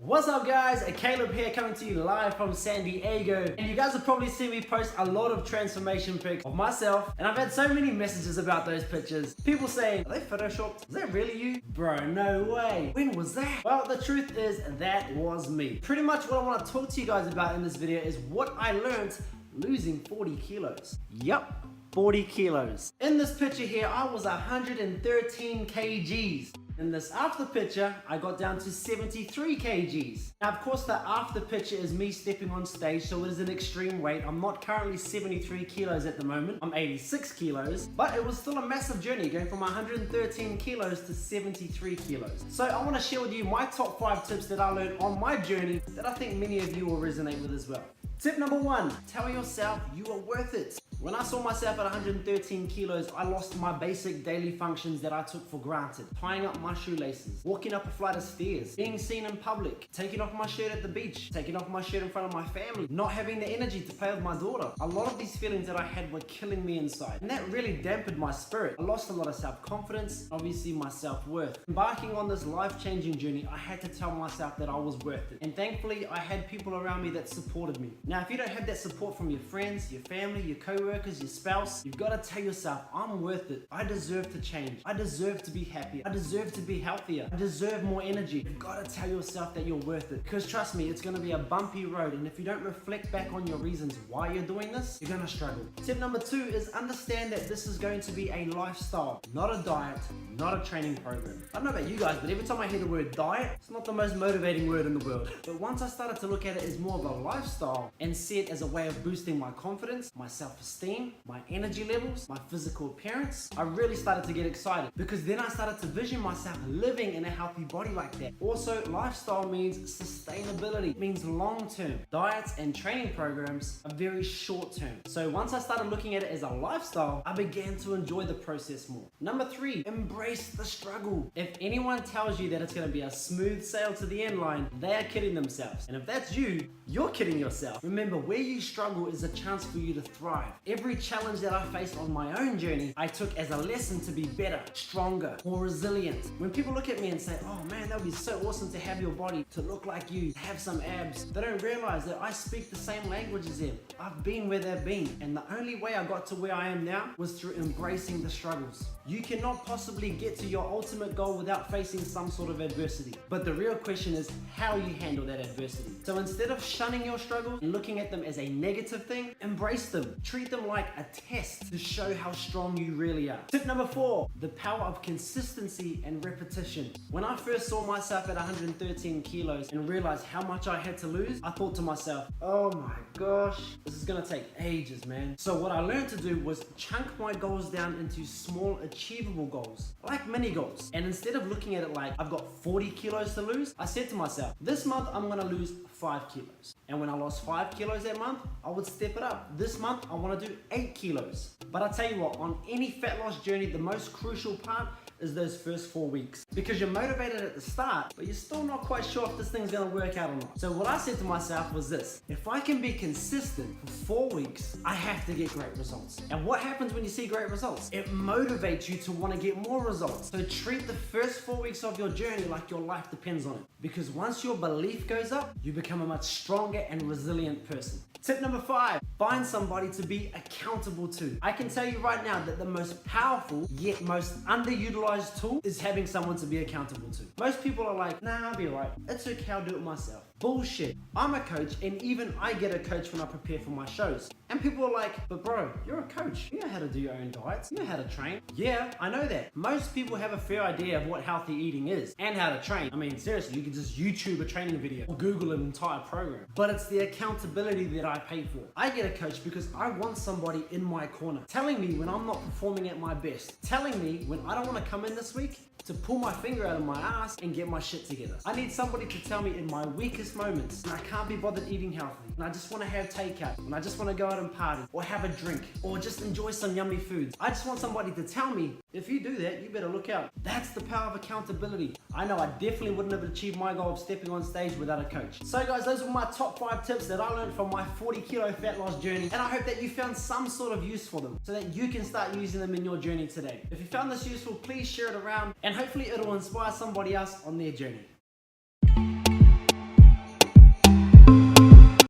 What's up guys, Caleb here coming to you live from San Diego, and you guys have probably seen me post a lot of transformation pics of myself, and I've had so many messages about those pictures. People saying, are they photoshopped? Is that really you? Bro, no way. When was that? Well, the truth is that was me. Pretty much what I want to talk to you guys about in this video is what I learned losing 40 kilos. Yup. 40 kilos. In this picture here, I was 113 kgs. In this after picture, I got down to 73 kgs. Now, of course, the after picture is me stepping on stage, so it is an extreme weight. I'm not currently 73 kilos at the moment. I'm 86 kilos, but it was still a massive journey going from 113 kilos to 73 kilos. So I want to share with you my top 5 tips that I learned on my journey that I think many of you will resonate with as well. Tip number 1, tell yourself you are worth it. When I saw myself at 113 kilos, I lost my basic daily functions that I took for granted. Tying up my shoelaces, walking up a flight of stairs, being seen in public, taking off my shirt at the beach, taking off my shirt in front of my family, not having the energy to play with my daughter. A lot of these feelings that I had were killing me inside, and that really dampened my spirit. I lost a lot of self-confidence, obviously my self-worth. Embarking on this life-changing journey, I had to tell myself that I was worth it. And thankfully, I had people around me that supported me. Now, if you don't have that support from your friends, your family, your co-workers, your spouse, you've got to tell yourself, I'm worth it. I deserve to change. I deserve to be happier. I deserve to be healthier. I deserve more energy. You've got to tell yourself that you're worth it. Because trust me, it's going to be a bumpy road. And if you don't reflect back on your reasons why you're doing this, you're going to struggle. Tip number 2 is understand that this is going to be a lifestyle, not a diet, not a training program. I don't know about you guys, but every time I hear the word diet, it's not the most motivating word in the world. But once I started to look at it as more of a lifestyle and see it as a way of boosting my confidence, my self-esteem, my energy levels, my physical appearance, I really started to get excited because then I started to vision myself living in a healthy body like that. Also, lifestyle means sustainability, it means long-term. Diets and training programs are very short-term. So once I started looking at it as a lifestyle, I began to enjoy the process more. Number 3, embrace the struggle. If anyone tells you that it's going to be a smooth sail to the end line, they are kidding themselves. And if that's you, you're kidding yourself. Remember, where you struggle is a chance for you to thrive. Every challenge that I faced on my own journey, I took as a lesson to be better, stronger, more resilient. When people look at me and say, oh man, that would be so awesome to have your body, to look like you, have some abs, they don't realize that I speak the same language as them. I've been where they've been. And the only way I got to where I am now was through embracing the struggles. You cannot possibly get to your ultimate goal without facing some sort of adversity. But the real question is how you handle that adversity. So instead of shunning your struggles and looking at them as a negative thing, embrace them. Treat them like a test to show how strong you really are. Tip number 4, the power of consistency and repetition. When I first saw myself at 113 kilos and realized how much I had to lose, I thought to myself, oh my gosh, this is gonna take ages, man. So what I learned to do was chunk my goals down into small, achievable goals, like mini goals. And instead of looking at it like I've got 40 kilos to lose, I said to myself, this month I'm gonna lose 5 kilos. And when I lost 5 kilos that month, I would step it up. This month, I want to do 8 kilos. But I tell you what, on any fat loss journey, the most crucial part is those first 4 weeks. Because you're motivated at the start, but you're still not quite sure if this thing's gonna work out or not. So what I said to myself was this: if I can be consistent for 4 weeks, I have to get great results. And what happens when you see great results? It motivates you to want to get more results. So treat the first 4 weeks of your journey like your life depends on it. Because once your belief goes up, you become a much stronger and resilient person. Tip number 5, find somebody to be accountable to. I can tell you right now that the most powerful yet most underutilized tool is having someone to be accountable to. Most people are like, nah, I'll be right. It's okay, I'll do it myself. Bullshit. I'm a coach, and even I get a coach when I prepare for my shows. And people are like, but bro, you're a coach. You know how to do your own diets. You know how to train. Yeah, I know that. Most people have a fair idea of what healthy eating is and how to train. I mean, seriously, you can just YouTube a training video or Google an entire program. But it's the accountability that I pay for. I get a coach because I want somebody in my corner, telling me when I'm not performing at my best, telling me when I don't want to come in this week, to pull my finger out of my ass and get my shit together. I need somebody to tell me in my weakest moments when I can't be bothered eating healthy, and I just want to have takeout, and I just want to go out and party, or have a drink, or just enjoy some yummy foods. I just want somebody to tell me, if you do that, you better look out. That's the power of accountability. I know I definitely wouldn't have achieved my goal of stepping on stage without a coach. So guys, those were my top 5 tips that I learned from my 40 kilo fat loss journey, and I hope that you found some sort of use for them so that you can start using them in your journey today. If you found this useful, please share it around, and hopefully it'll inspire somebody else on their journey.